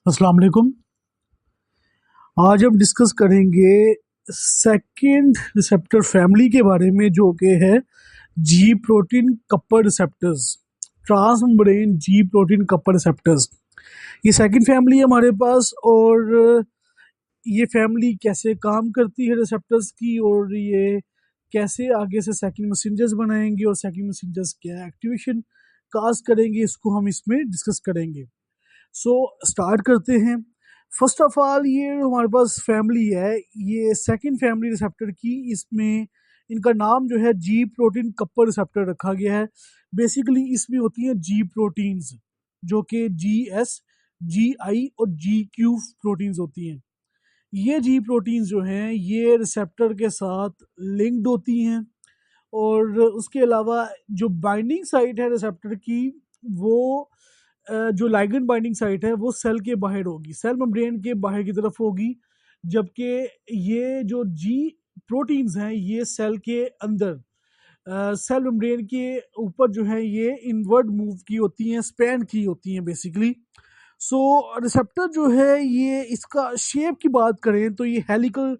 अस्सलाम वालेकुम। आज हम डिस्कस करेंगे सेकंड रिसेप्टर फैमिली के बारे में, जो कि है G protein coupled receptors, transmembrane G protein coupled receptors. ये सेकंड फैमिली है हमारे पास, और ये फैमिली कैसे काम करती है रिसेप्टर्स की, और ये कैसे आगे से सेकंड मैसेंजर्स बनाएंगे और सेकंड मैसेंजर्स क्या एक्टिवेशन काज करेंगे, इसको हम इसमें डिस्कस करेंगे। सो स्टार्ट करते हैं। फर्स्ट ऑफ ऑल, ये हमारे पास फैमिली है, ये सेकंड फैमिली रिसेप्टर की, इसमें इनका नाम जो है जी प्रोटीन कपर रिसेप्टर रखा गया है। बेसिकली इसमें होती हैं जी प्रोटीन्स, जो कि जी एस, जी आई और जी क्यू प्रोटीन्स होती हैं। ये जी प्रोटीन्स जो हैं ये रिसेप्टर के साथ लिंक्ड होती हैं, और उसके अलावा जो बाइंडिंग साइट है रिसेप्टर की, वो जो लाइगेंड बाइंडिंग साइट है वो सेल के बाहर होगी, सेल मेम्ब्रेन के बाहर की तरफ होगी। जबकि ये जो जी प्रोटीन्स हैं ये सेल के अंदर, सेल मेम्ब्रेन के ऊपर जो है ये इनवर्ड मूव की होती हैं, स्पैन की होती हैं बेसिकली। सो रिसेप्टर जो है ये, इसका शेप की बात करें तो ये हेलिकल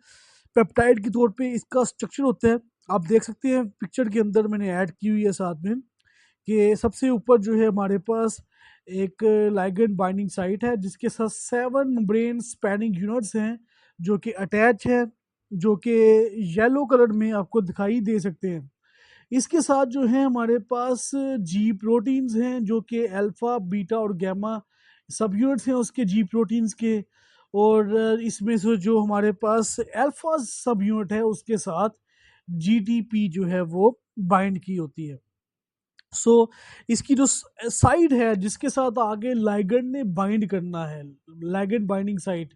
पेप्टाइड के तौर पे इसका स्ट्रक्चर होता है। आप देख सकते हैं पिक्चर के अंदर, मैंने ऐड की हुई है साथ में, कि सबसे ऊपर जो है हमारे पास एक लाइगेंड बाइंडिंग साइट है, जिसके साथ 7 मेम्ब्रेन स्पैनिंग यूनिट्स हैं जो कि अटैच है, जो कि येलो कलर में आपको दिखाई दे सकते हैं। इसके साथ जो है हमारे पास जी प्रोटीन्स हैं, जो कि अल्फा, बीटा और गामा सब यूनिट्स हैं उसके जी प्रोटीन्स के। और इसमें से जो हमारे पास अल्फा सब यूनिट है उसके साथ जीटीपी जो है वो बाइंड की होती है। सो इसकी जो साइड है जिसके साथ आगे लाइगेंड ने बाइंड करना है, लाइगेंड बाइंडिंग साइट,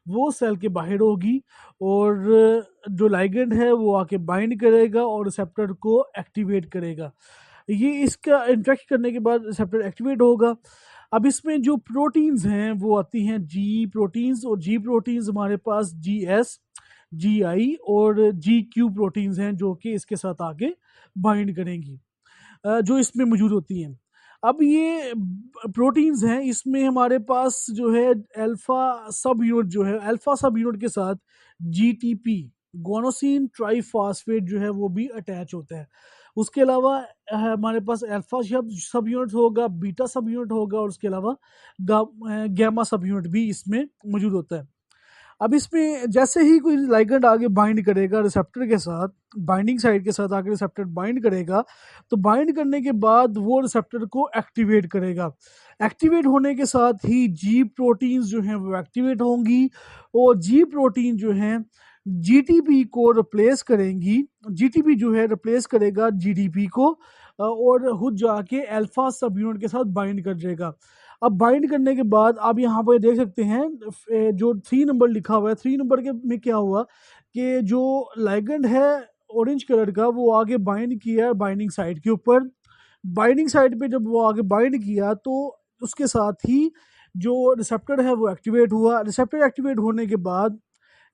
वो सेल के बाहर होगी, और जो लाइगेंड है वो आके बाइंड करेगा और रिसेप्टर को एक्टिवेट करेगा। ये इसका इंटरेक्ट करने के बाद रिसेप्टर एक्टिवेट होगा। अब इसमें जो प्रोटीन्स हैं वो आती हैं जी प्रोटीन्स, और जी प्रोटीन्स हमारे पास जी एस, जी आई और जी क्यू प्रोटीन्स हैं, जो कि इसके साथ आगे बाइंड करेंगी, जो इसमें मौजूद होती हैं। अब ये प्रोटीन्स हैं, इसमें हमारे पास जो है अल्फा सब यूनिट, जो है अल्फा सब यूनिट के साथ जीटीपी, गोनोसिन ट्राइफॉस्फेट जो है वो भी अटैच होता है। उसके अलावा हमारे पास अल्फा सब यूनिट होगा, बीटा सब यूनिट होगा, और उसके अलावा गैमा सब यूनिट भी इसमें मौजूद होता है। अब इसमें जैसे ही कोई लाइगेंड आगे बाइंड करेगा रिसेप्टर के साथ, बाइंडिंग साइट के साथ आगे रिसेप्टर बाइंड करेगा, तो बाइंड करने के बाद वो रिसेप्टर को एक्टिवेट करेगा। एक्टिवेट होने के साथ ही जी प्रोटीन्स जो हैं वो एक्टिवेट होंगी, और जी प्रोटीन जो हैं जीटीपी को रिप्लेस करेंगी। जीटीपी जो है रिप्लेस करेगा जीडीपी को, और खुद जाके अल्फा सब यूनिट के साथ बाइंड कर जाएगा। अब बाइंड करने के बाद आप यहाँ पर देख सकते हैं जो 3 नंबर लिखा हुआ है, 3 नंबर के में क्या हुआ कि जो लाइगेंड है ऑरेंज कलर का, वो आगे बाइंड किया बाइंडिंग साइट के ऊपर। बाइंडिंग साइट पे जब वो आगे बाइंड किया तो उसके साथ ही जो रिसेप्टर है वो एक्टिवेट हुआ। रिसेप्टर एक्टिवेट होने के बाद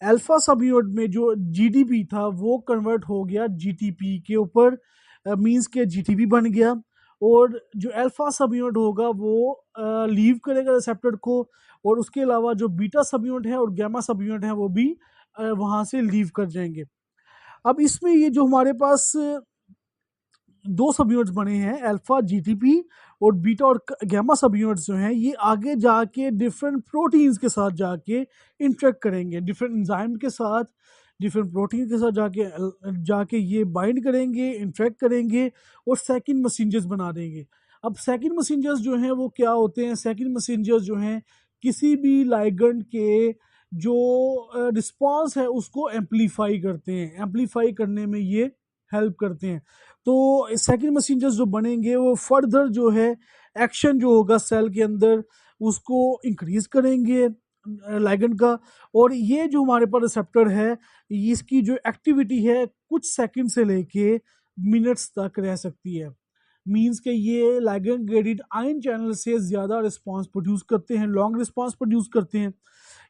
अल्फा सब यूनिट में जो जीडीपी था वो कन्वर्ट हो गया जीटीपी के ऊपर, मींस के जीटीपी बन गया। और जो अल्फा सब यूनिट होगा वो लीव करेगा रिसेप्टर को, और उसके अलावा जो बीटा सब यूनिट है और गामा सब यूनिट है वो भी वहाँ से लीव कर जाएंगे। अब इसमें ये जो हमारे पास 2 सब यूनिट्स बने हैं, अल्फा जीटीपी और बीटा और गामा सब यूनिट्स जो हैं, ये आगे जाके डिफरेंट प्रोटीन्स के साथ जाके इंटरेक्ट करेंगे, डिफरेंट एंजाइम के साथ, डिफरेंट प्रोटीन के साथ जाके ये बाइंड करेंगे, इंटरेक्ट करेंगे, और सेकंड मैसेंजर्स बना देंगे। अब सेकंड मैसेंजर्स जो हैं वो क्या होते हैं? सेकंड मैसेंजर्स जो हैं किसी भी लाइगेंड के जो रिस्पॉन्स है उसको एम्पलीफाई करते हैं, एम्पलीफाई करने में ये हेल्प करते हैं। तो सेकंड मैसेंजर्स जो बनेंगे वो फर्दर जो है एक्शन जो होगा सेल के अंदर उसको इंक्रीज करेंगे लाइगेंड का। और ये जो हमारे पास रिसेप्टर है, इसकी जो एक्टिविटी है कुछ सेकंड से लेके मिनट्स तक रह सकती है। मींस के ये लाइगेंड ग्रेडिड आयन चैनल से ज़्यादा रिस्पांस प्रोड्यूस करते हैं, लॉन्ग रिस्पांस प्रोड्यूस करते हैं।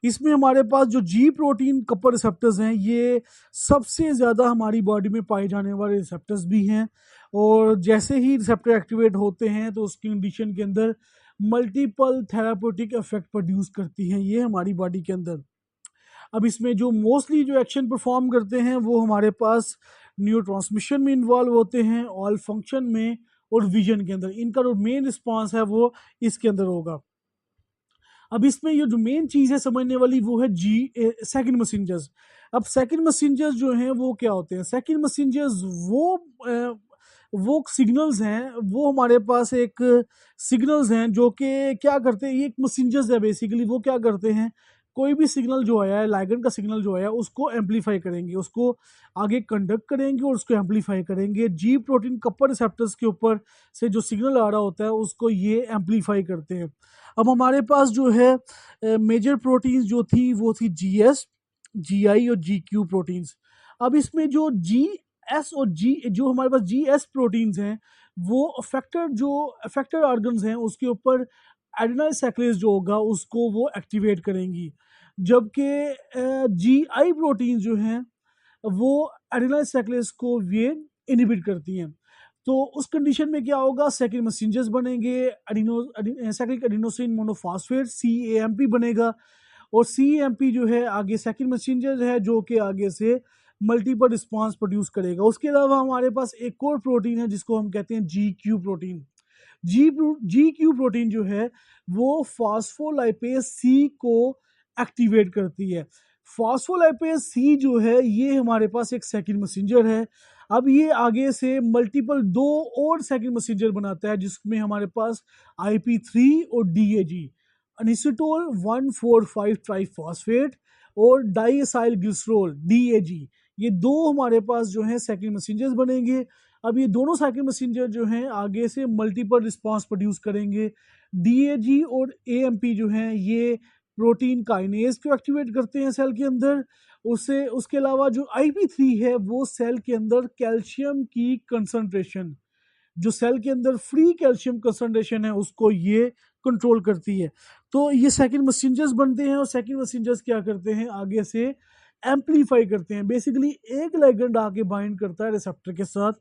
इसमें हमारे पास जो जी प्रोटीन कपर रिसेप्टर्स हैं ये सबसे ज़्यादा हमारी बॉडी में पाए जाने वाले रिसेप्टर्स भी हैं, और जैसे ही रिसेप्टर एक्टिवेट होते हैं तो उस कंडीशन के अंदर मल्टीपल थेराप्यूटिक इफेक्ट प्रोड्यूस करती हैं ये हमारी बॉडी के अंदर। अब इसमें जो मोस्टली जो एक्शन परफॉर्म करते हैं वो हमारे पास न्यूरोट्रांसमिशन में इन्वॉल्व होते हैं, ऑल फंक्शन में और विजन के अंदर। इनका जो मेन रिस्पॉन्स है वो इसके अंदर होगा। अब इसमें ये जो मेन चीज़ है समझने वाली वो है सेकंड मैसेंजर्स। अब सेकंड मैसेंजर्स जो हैं वो क्या होते हैं? सेकंड मैसेंजर्स वो सिग्नल्स हैं, वो हमारे पास एक सिग्नल्स हैं जो कि क्या करते हैं, ये एक मैसेंजर्स है बेसिकली। वो क्या करते हैं, कोई भी सिग्नल जो आया है, लाइगेंड का सिग्नल जो आया है, उसको एम्पलीफाई करेंगे, उसको आगे कंडक्ट करेंगे और उसको एम्पलीफाई करेंगे। जी प्रोटीन कपर रिसेप्टर्स के ऊपर से जो सिग्नल आ रहा होता है उसको ये एम्पलीफाई करते हैं। अब हमारे पास जो है मेजर प्रोटीन्स जो थी वो थी जीएस, जीआई और जीक्यू प्रोटीन्स। अब इसमें जो जीएस और जी जो हमारे पास जीएस प्रोटीन्स हैं वो अफेक्टेड ऑर्गन्स हैं उसके ऊपर एडेनाइल साइक्लेज जो होगा उसको वो एक्टिवेट करेंगी, जबकि जीआई प्रोटीन जो हैं वो एडेनाइल साइक्लेज को ये इनहिबिट करती हैं। तो उस कंडीशन में क्या होगा, सेकेंड मैसेंजर्स बनेंगे, साइक्लिक एडिनोसिन मोनोफॉस्फेट CAMP बनेगा। और CAMP जो है आगे सेकेंड मैसेंजर है जो कि आगे से मल्टीपल रिस्पॉन्स प्रोड्यूस करेगा। उसके अलावा हमारे पास एक और प्रोटीन है जिसको हम कहते हैं GQ प्रोटीन। GQ प्रोटीन जो है वो फॉस्फोलाइपेज C को एक्टिवेट करती है। फॉस्फोलाइपेज C जो है ये हमारे पास एक सेकंड मैसेंजर है। अब ये आगे से मल्टीपल 2 और सेकंड मैसेंजर बनाता है जिसमें हमारे पास IP3 और DAG, अनिसोटोल 1,4,5 ट्राइफॉस्फेट और डाइएसाइल ग्लिसरॉल DAG, ये दो हमारे पास जो है सेकंड मैसेंजर्स बनेंगे। अब ये दोनों सेकंड मैसेंजर जो हैं आगे से मल्टीपल रिस्पांस प्रोड्यूस करेंगे। DAG और AMP जो हैं ये प्रोटीन काइनेज को एक्टिवेट करते हैं सेल के अंदर। उसके अलावा जो IP3 है वो सेल के अंदर कैल्शियम की कंसंट्रेशन, जो सेल के अंदर फ्री कैल्शियम कंसंट्रेशन है उसको ये कंट्रोल करती है। तो ये सेकंड मैसेंजर्स बनते हैं और सेकंड मैसेंजर्स क्या करते हैं, आगे से एम्पलीफाई करते हैं। बेसिकली एक लिगैंड आके बाइंड करता है रिसेप्टर के साथ,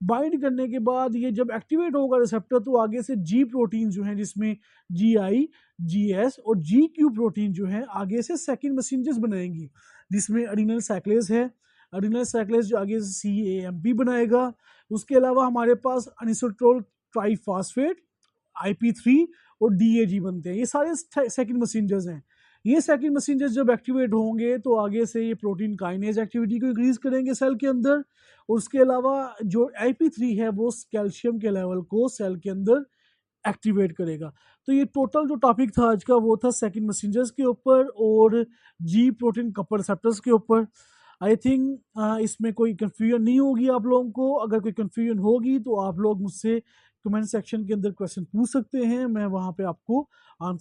बाइंड करने के बाद ये जब एक्टिवेट होगा रिसेप्टर तो आगे से जी प्रोटीन जो हैं जिसमें GI, GS और GQ प्रोटीन जो हैं आगे से सेकंड मैसेंजर्स बनाएंगी, जिसमें एडिनल साइक्लेज है, एडिनल साइक्लेज जो आगे से CAMP बनाएगा। उसके अलावा हमारे पास अनिसोट्रोल ट्राइफॉस्फेट, IP3 और DAG बनते हैं। ये सारे सेकंड मैसेंजर्स हैं। ये सेकंड मैसेंजर्स जब एक्टिवेट होंगे तो आगे से ये प्रोटीन काइनेज एक्टिविटी को इंक्रीज करेंगे सेल के अंदर। और उसके अलावा जो IP3 है वो कैल्शियम के लेवल को सेल के अंदर एक्टिवेट करेगा। तो ये टोटल जो टॉपिक था आज का वो था सेकंड मैसेंजर्स के ऊपर और जी प्रोटीन कपर रिसेप्टर्स के ऊपर। आई थिंक इसमें कोई कंफ्यूजन नहीं होगी आप लोगों को। अगर कोई कंफ्यूजन होगी तो आप लोग मुझसे कमेंट सेक्शन के अंदर क्वेश्चन पूछ सकते हैं, मैं वहाँ पे आपको आंसर